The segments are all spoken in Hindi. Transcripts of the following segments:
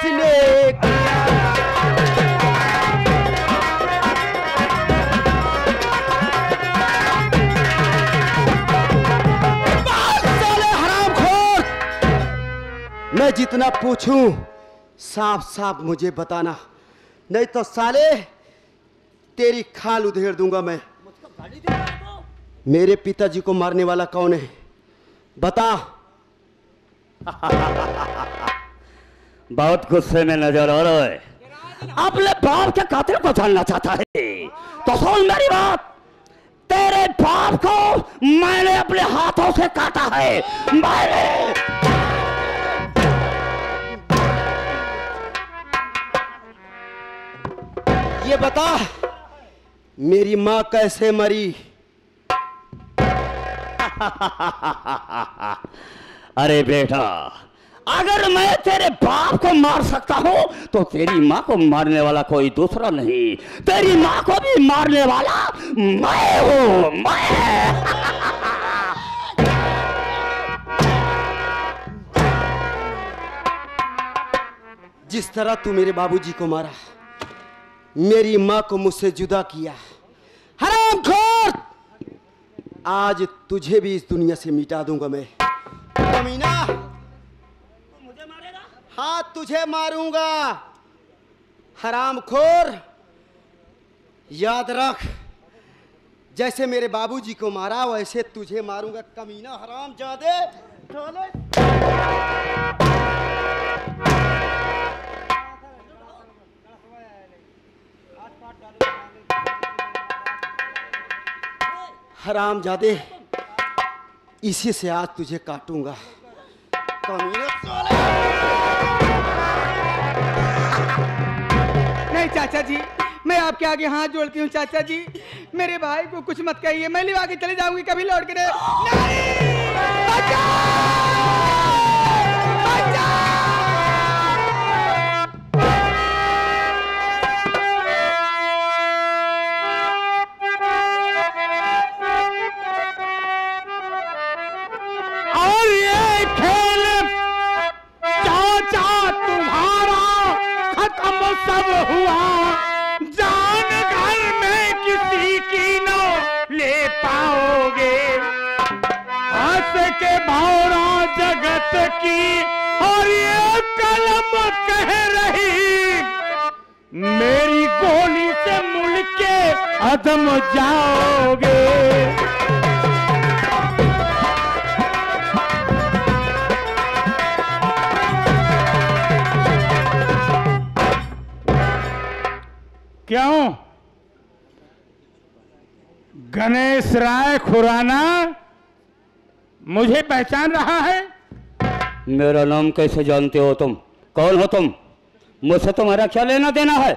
किसने किया? साले हरामखोर! मैं जितना पूछूं साफ साफ मुझे बताना, नहीं तो साले तेरी खाल उधेड़ दूंगा मैं। मेरे पिताजी को मारने वाला कौन है बता। बहुत गुस्से में नजर आ रहा है, अपने बाप के कातिल को जानना चाहता है तो सुन मेरी बात। तेरे बाप को मैंने अपने हाथों से काटा है, मैंने। ये बता मेरी माँ कैसे मरी? अरे बेटा, अगर मैं तेरे बाप को मार सकता हूं तो तेरी माँ को मारने वाला कोई दूसरा नहीं, तेरी माँ को भी मारने वाला मैं हूं, मैं। जिस तरह तू मेरे बाबूजी को मारा, मेरी माँ को मुझसे जुदा किया, हरामखोर, आज तुझे भी इस दुनिया से मिटा दूंगा मैं। कमीना, मुझे मारेगा? हाँ तुझे मारूंगा हरामखोर। याद रख, जैसे मेरे बाबूजी को मारा वैसे तुझे मारूंगा कमीना हरामजादे। हरामजादे, इसी से आज तुझे काटूंगा कमीने। नहीं चाचा जी, मैं आपके आगे हाथ जोड़ती हूँ चाचा जी, मेरे भाई को कुछ मत कहिए, मैं लिवा के चले जाऊंगी, कभी लौट के नहीं। और ये खेल चाचा तुम्हारा खत्म सब हुआ, जान घर में किसी की न ले पाओगे। हंस के भौरा जगत की और ये कलम कह रही, मेरी गोली से मुड़ के अदम जाओगे। क्यों गणेश राय खुराना मुझे पहचान रहा है? मेरा नाम कैसे जानते हो तुम? कौन हो तुम? मुझसे तुम्हारा क्या लेना देना है?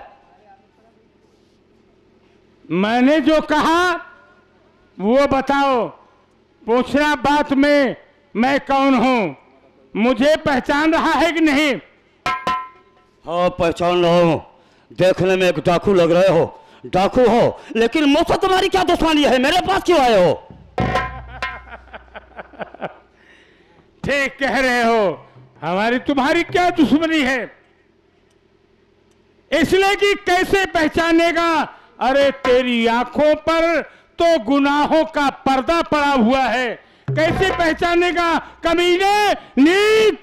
मैंने जो कहा वो बताओ, पूछना बात में मैं कौन हूं, मुझे पहचान रहा है कि नहीं? हाँ पहचान रहा हूं, देखने में एक डाकू लग रहे हो, डाकू हो, लेकिन मुझसे तुम्हारी क्या दुश्मनी है? मेरे पास क्यों आए हो? ठीक कह रहे हो, हमारी तुम्हारी क्या दुश्मनी है? इसलिए कि कैसे पहचानेगा? अरे तेरी आंखों पर तो गुनाहों का पर्दा पड़ा हुआ है, कैसे पहचानेगा कमीने? नींद,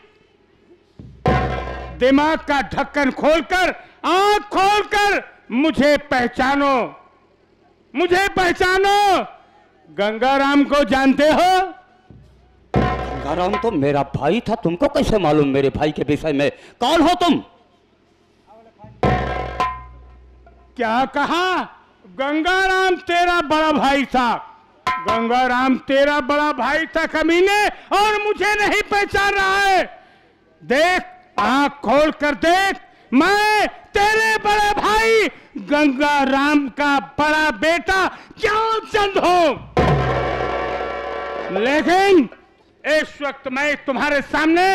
दिमाग का ढक्कन खोलकर, आंख खोलकर मुझे पहचानो, मुझे पहचानो। गंगाराम को जानते हो? गंगाराम तो मेरा भाई था, तुमको कैसे मालूम मेरे भाई के विषय में? कौन हो तुम? क्या कहा? गंगाराम तेरा बड़ा भाई था, गंगाराम तेरा बड़ा भाई था कमीने, और मुझे नहीं पहचान रहा है? देख, आंख खोल कर देख, मैं तेरे बड़े भाई गंगाराम का बड़ा बेटा ज्ञानचंद हूं। लेकिन इस वक्त मैं तुम्हारे सामने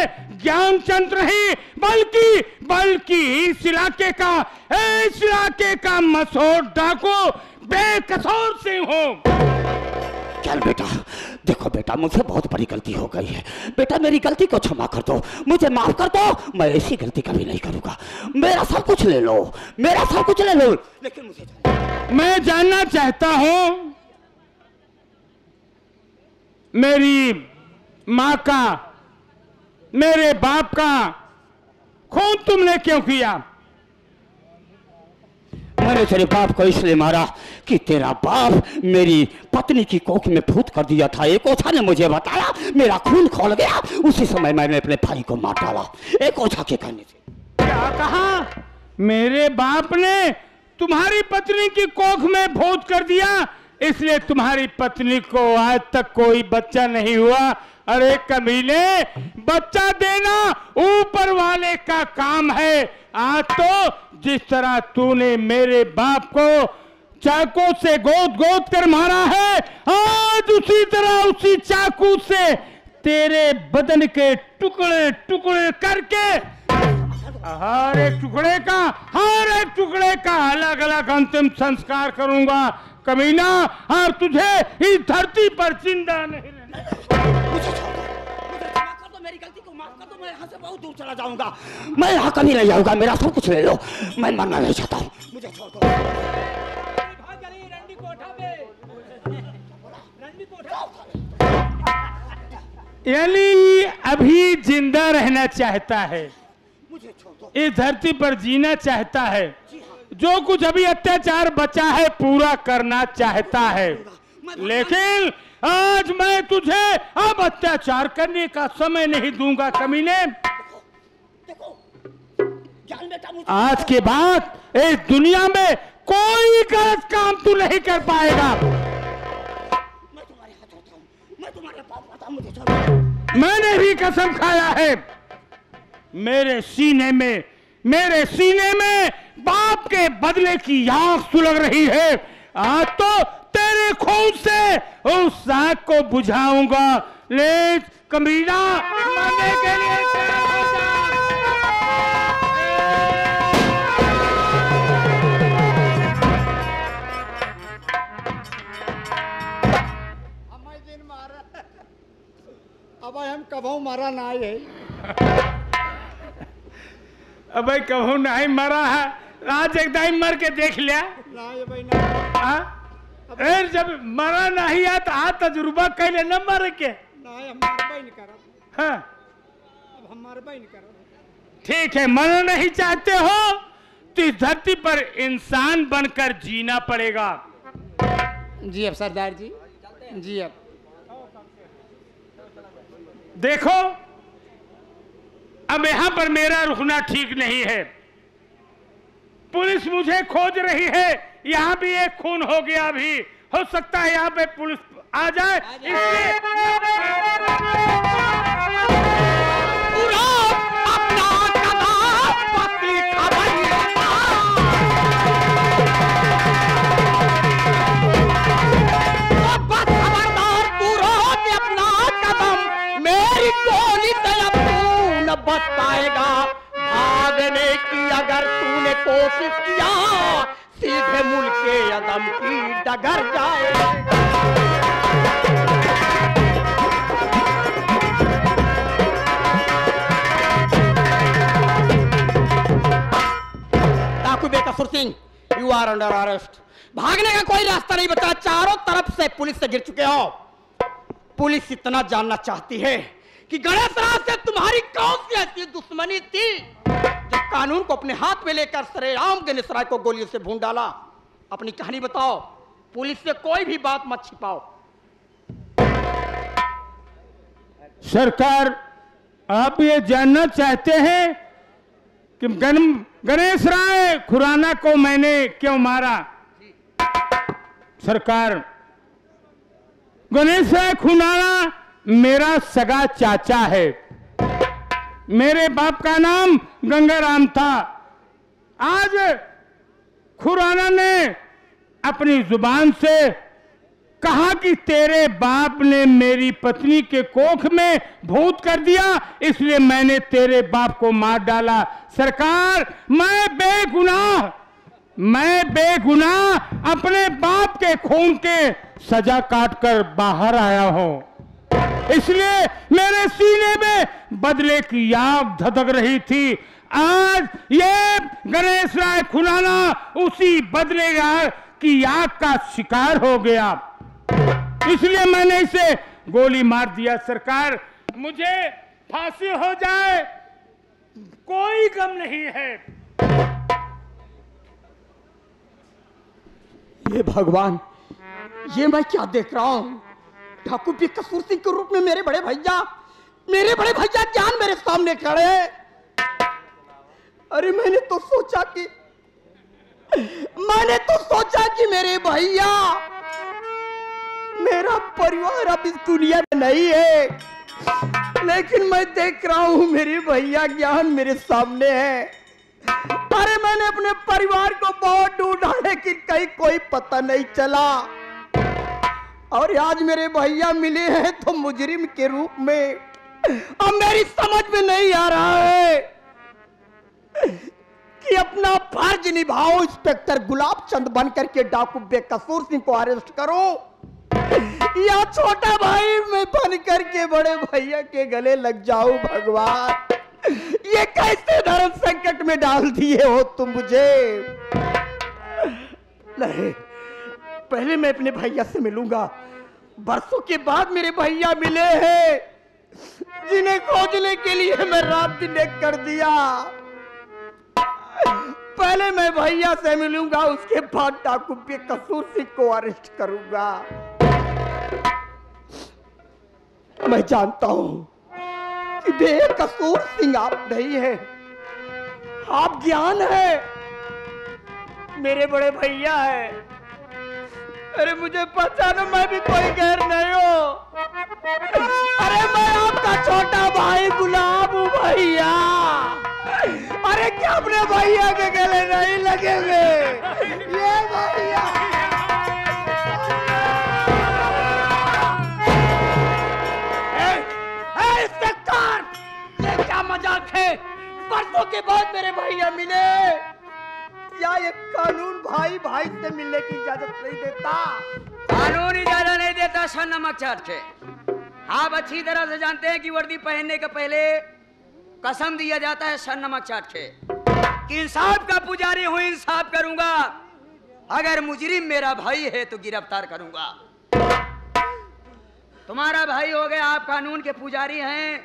ज्ञानचंद नहीं, बल्कि इस इलाके का मशहूर डाकू बेकसूर सिंह हूं। ज्ञान बेटा, देखो बेटा, मुझसे बहुत बड़ी गलती हो गई है बेटा, मेरी गलती को क्षमा कर दो, मुझे माफ कर दो, मैं ऐसी गलती कभी नहीं करूंगा। मेरा सब कुछ ले लो, मेरा सब कुछ ले लो, लेकिन मुझे मैं जानना चाहता हूं मेरी माँ का, मेरे बाप का खून तुमने क्यों किया? मैंने तेरे बाप को इसलिए मारा कि तेरा बाप मेरी पत्नी की कोख में फूट कर दिया था। एक ओछा ने मुझे बताया, मेरा खून खोल गया, उसी समय मैंने अपने भाई को मार डाला, एक ओछा के कहने से। क्या कहा? मेरे बाप ने तुम्हारी पत्नी की कोख में फूट कर दिया, इसलिए तुम्हारी पत्नी को आज तक कोई बच्चा नहीं हुआ। अरे कमीने, बच्चा देना ऊपर वाले का काम है। आज तो जिस तरह तूने मेरे बाप को चाकू से गोद गोद कर मारा है, आज उसी तरह उसी चाकू से तेरे बदन के टुकड़े टुकड़े करके हर एक टुकड़े का अलग अलग अंतिम संस्कार करूंगा कमीना, और तुझे इस धरती पर जिंदा नहीं रहना। मुझे छोड़ दो, मुझे क्षमा कर दो, मेरी गलती को माफ कर दो, मैं यहाँ से बहुत दूर चला जाऊंगा, मैं यहाँ कभी नहीं जाऊंगा, मेरा सब कुछ ले लो, मैं मरना नहीं चाहता हूँ, मुझे छोड़ दो। यानी अभी जिंदा रहना चाहता है, मुझे छोड़ दो। इस धरती पर जीना चाहता है, जो कुछ अभी अत्याचार बचा है पूरा करना चाहता है, लेकिन आज मैं तुझे अब अत्याचार करने का समय नहीं दूंगा कमीने। देखो, ज्ञान बेटा, मुझे आज के बाद इस दुनिया में कोई गलत काम तू नहीं कर पाएगा। मैं तुम्हारे हाथ होता हूँ, मैं तुम्हारे पाप होता हूँ, मुझे छोड़ दो। मैंने भी कसम खाया है, मेरे सीने में बाप के बदले की आग सुलग रही है। आज तो तेरे खून से उस आग को बुझाऊंगा। ले कमीना, मरने के लिए तैयार हो जा। अब हम कभू मारा ना है। अब कभू नहीं मरा है, आज एक टाइम मर के देख लिया ना ये भाई ना। फिर जब मरा नहीं है तो आ तजुर्बा कैले न मर के। ना हम मरबे नहीं करब। हाँ अब हम मरबे नहीं करब। ठीक है, मरना नहीं चाहते हो तो इस धरती पर इंसान बनकर जीना पड़ेगा। जी अब सरदार जी, जी अब देखो, अब यहां पर मेरा रुकना ठीक नहीं है, पुलिस मुझे खोज रही है, यहाँ भी एक खून हो गया, भी हो सकता है यहाँ पे पुलिस आ जाए, इसलिए मेरी गोली से अब तू न बच पाएगा, भागने की अगर तूने कोशिश किया सीधे मुल्क के अदम की डगर जाए। डाकू Bekasoor Singh, you are under arrest. भागने का कोई रास्ता नहीं बचा, चारों तरफ से पुलिस से गिर चुके हो। पुलिस इतना जानना चाहती है कि गणेश राज से तुम्हारी कौन सी ऐसी दुश्मनी थी जो कानून को अपने हाथ में लेकर सरेआम गणेश राय को गोलियों से भून डाला। अपनी कहानी बताओ, पुलिस से कोई भी बात मत छिपाओ। सरकार, आप ये जानना चाहते हैं कि गणेश राय खुराना को मैंने क्यों मारा? सरकार, गणेश राय खुराना मेरा सगा चाचा है। मेरे बाप का नाम गंगाराम था। आज खुराना ने अपनी जुबान से कहा कि तेरे बाप ने मेरी पत्नी के कोख में भूत कर दिया, इसलिए मैंने तेरे बाप को मार डाला। सरकार, मैं बेगुनाह अपने बाप के खून के सजा काट कर बाहर आया हूं, इसलिए मेरे सीने में बदले की आग धधक रही थी। आज ये गणेश राय खुराना उसी बदले की आग का शिकार हो गया, इसलिए मैंने इसे गोली मार दिया। सरकार, मुझे फांसी हो जाए कोई गम नहीं है। ये भगवान, ये मैं क्या देख रहा हूं? ठाकुर बेकसूर सिंह के रूप में मेरे बड़े भैया जान मेरे सामने खड़े हैं। अरे मैंने तो सोचा कि मेरे भैया, मेरा परिवार अब इस दुनिया में नहीं है, लेकिन मैं देख रहा हूं मेरे भैया ज्ञान मेरे सामने है। अरे मैंने अपने परिवार को बहुत ढूंढा, लेकिन कहीं कोई पता नहीं चला, और आज मेरे भैया मिले हैं तो मुजरिम के रूप में। अब मेरी समझ में नहीं आ रहा है कि अपना फर्ज निभाओ, इंस्पेक्टर गुलाब चंद बनकर के डाकू बेकसूर सिंह को अरेस्ट करो, या छोटा भाई मैं बनकर के बड़े भैया के गले लग जाऊं। भगवान, ये कैसे धर्म संकट में डाल दिए हो तुम मुझे। नहीं, पहले मैं अपने भैया से मिलूंगा। बरसों के बाद मेरे भैया मिले हैं, जिन्हें खोजने के लिए मैं रात दिन एक कर दिया। पहले मैं भैया से मिलूंगा, उसके बाद डाकू बेकसूर सिंह को अरेस्ट करूंगा। मैं जानता हूं कि बेकसूर सिंह आप नहीं है, आप ज्ञान है, मेरे बड़े भैया है। अरे मुझे पहचानो, मैं भी कोई गैर नहीं हूं। अरे मैं आपका छोटा भाई गुलाब हूं भैया। अरे क्या अपने भैया के गले नहीं लगेंगे? ये भैया, सरकार, ये क्या मजाक है? बरसों के बाद मेरे भैया मिले, क्या ये कानून भाई भाई से मिलने की इजाजत नहीं देता? कानून इजाजत नहीं देता सर नमक चाट के। आप अच्छी तरह से जानते हैं कि वर्दी पहनने के पहले कसम दिया जाता है सर नमक चाट के कि इंसाफ का पुजारी हूं, इंसाफ करूंगा, अगर मुजरिम मेरा भाई है तो गिरफ्तार करूंगा। तुम्हारा भाई हो गया, आप कानून के पुजारी हैं,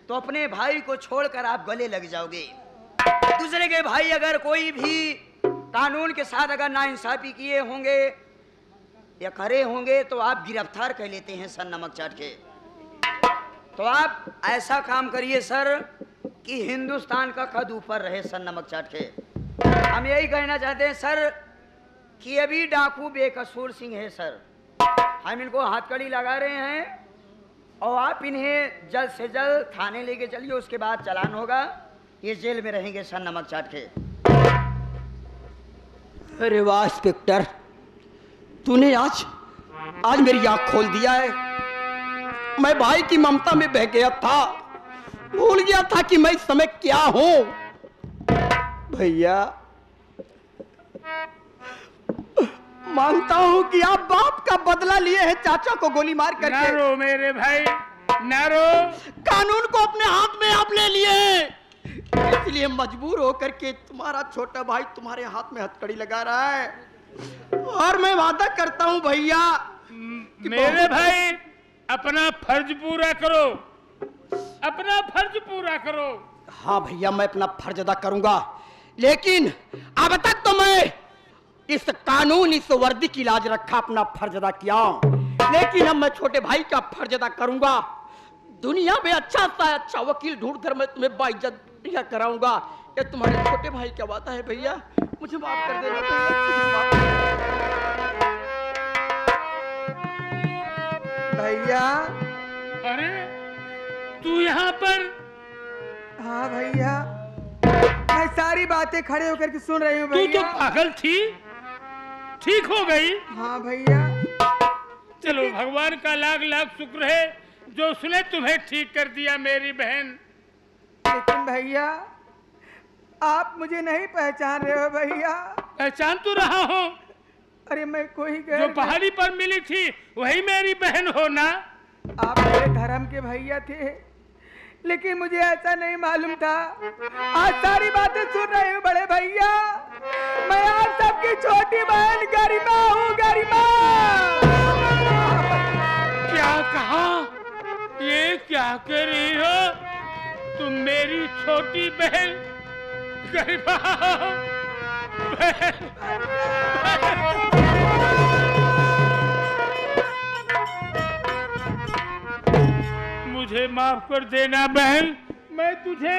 तो अपने भाई को छोड़कर आप गले लग जाओगे। दूसरे के भाई अगर कोई भी कानून के साथ अगर नाइंसाफी किए होंगे या करे होंगे तो आप गिरफ्तार कर लेते हैं सर नमक चाट के। तो आप ऐसा काम करिए सर कि हिंदुस्तान का कद ऊपर रहे सर नमक चाट के। हम यही कहना चाहते हैं सर कि अभी डाकू बेकसूर सिंह है सर, हम इनको हथकड़ी लगा रहे हैं और आप इन्हें जल्द से जल्द थाने लेके चलिए, उसके बाद चालान होगा, ये जेल में रहेंगे सर नमक चाट के। अरे वाह इंस्पेक्टर, तूने आज मेरी आंख खोल दिया है। मैं भाई की ममता में बह गया था, भूल गया था कि मैं इस समय क्या हूं। भैया, मानता हूं कि आप बाप का बदला लिए हैं चाचा को गोली मार करके। ना रो मेरे भाई, ना रो। कानून को अपने हाथ में आप ले लिए, इसलिए मजबूर होकर के तुम्हारा छोटा भाई तुम्हारे हाथ में हथकड़ी लगा रहा है। और मैं वादा करता हूं भैया, मेरे भाई अपना फर्ज पूरा करो, अपना फर्ज पूरा करो। हाँ भैया, मैं अपना फर्ज अदा करूंगा, लेकिन अब तक तो मैं इस कानून, इस वर्दी की लाज रखा अपना फर्ज अदा किया, लेकिन अब मैं छोटे भाई का फर्ज अदा करूंगा। दुनिया में अच्छा वकील ढूंढ कर मैं तुम्हें बाइज्जत कराऊंगा। ये तुम्हारे छोटे भाई का वादा है भैया, मुझे माफ कर देना भैया। अरे तू यहाँ पर? हाँ भैया, मैं सारी बातें खड़े होकर के सुन रही हूँ तू भैया। तो पागल थी, ठीक हो गई। हाँ भैया, चलो भगवान का लाख लाख शुक्र है जो उसने तुम्हें ठीक कर दिया मेरी बहन। लेकिन भैया आप मुझे नहीं पहचान रहे हो भैया। पहचान तो रहा हूँ, अरे मैं कोई जो पहाड़ी पर मिली थी वही मेरी बहन हो ना? आप मेरे धर्म के भैया थे, लेकिन मुझे ऐसा नहीं मालूम था। आज सारी बातें सुन रहे हो बड़े भैया। मैं आप सबकी छोटी बहन गरिमा हूँ, गरिमा। क्या कहा? ये क्या कह रही हो? तुम मेरी छोटी बहन गरिमा हो? मुझे माफ कर देना बहन, मैं तुझे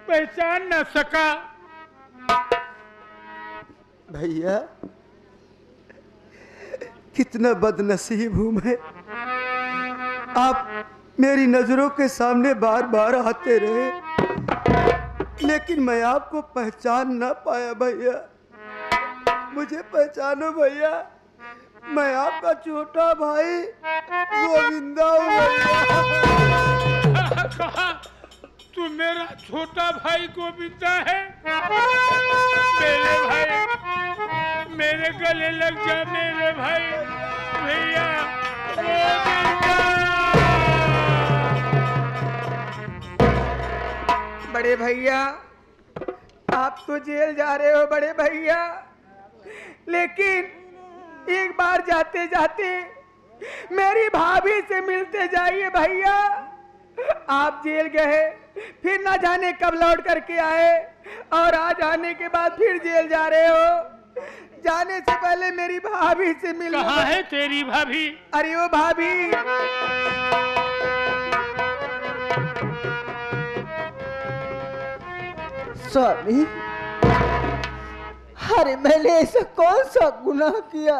पहचान न सका। भैया कितना बदनसीब हूं मैं। आप मेरी नजरों के सामने बार बार आते रहे, लेकिन मैं आपको पहचान ना पाया। भैया मुझे पहचानो भैया, मैं आपका छोटा भाई गोविंदा हूँ भैया। कहा तू मेरा छोटा भाई गोविंदा है? मेरे भाई, मेरे गले लग जा मेरे भाई। भैया गोविंदा। बड़े भैया आप तो जेल जा रहे हो बड़े भैया, लेकिन एक बार जाते जाते मेरी भाभी से मिलते जाइए भैया। आप जेल गए, फिर ना जाने कब लौट करके आए, और आज आने के बाद फिर जेल जा रहे हो। जाने से पहले मेरी भाभी से मिल। कहाँ है तेरी भाभी? अरे वो भाभी, स्वामी, अरे मैंने ऐसा कौन सा गुनाह किया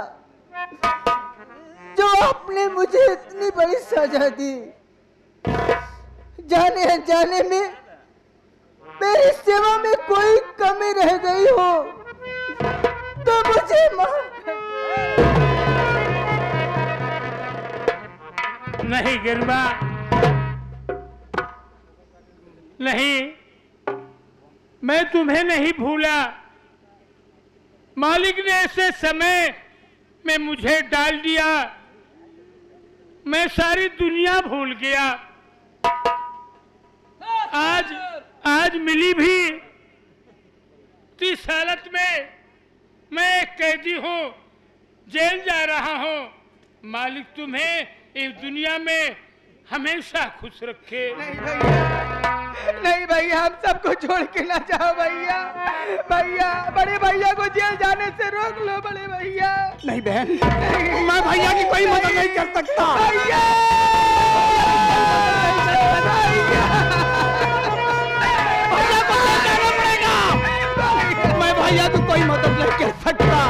जो आपने मुझे इतनी बड़ी सजा दी? जाने अनजाने में मेरी सेवा में कोई कमी रह गई हो तो मुझे माफ कर। नहीं गिरबा, नहीं, मैं तुम्हें नहीं भूला। मालिक ने ऐसे समय में मुझे डाल दिया, मैं सारी दुनिया भूल गया। आज मिली भी इस हालत में मैं एक कैदी हूँ, जेल जा रहा हूँ। मालिक तुम्हें इस दुनिया में हमेशा खुश रखे। नहीं भैया, नहीं भैया, हम सबको छोड़ के ना जाओ भैया। भैया, बड़े भैया को जेल जाने से रोक लो बड़े भैया। नहीं बहन, मैं भैया की कोई मदद नहीं कर सकता। भैया, मैं भैया को कोई मदद नहीं कर सकता।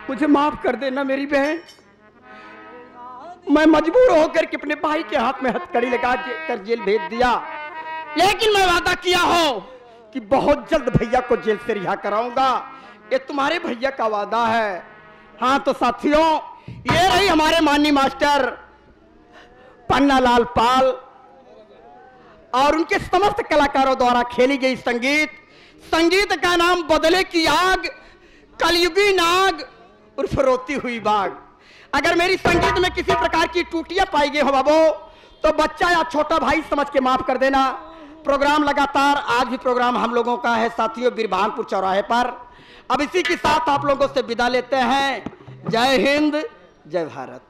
मुझे माफ कर देना मेरी बहन। मैं मजबूर होकर के अपने भाई के हाथ में हथकड़ी लगा कर जेल भेज दिया, लेकिन मैं वादा किया हो कि बहुत जल्द भैया को जेल से रिहा कराऊंगा। ये तुम्हारे भैया का वादा है। हाँ तो साथियों, ये रही हमारे माननीय मास्टर पन्नालाल पाल और उनके समस्त कलाकारों द्वारा खेली गई संगीत का नाम बदले की आग, कलयुगी नाग उर्फ रोती हुई बाग। अगर मेरी संगीत में किसी प्रकार की टूटियां पाई गई हो बाबू, तो बच्चा या छोटा भाई समझ के माफ कर देना। प्रोग्राम लगातार, आज भी प्रोग्राम हम लोगों का है साथियों बिरभानपुर चौराहे पर। अब इसी के साथ आप लोगों से विदा लेते हैं। जय हिंद, जय भारत।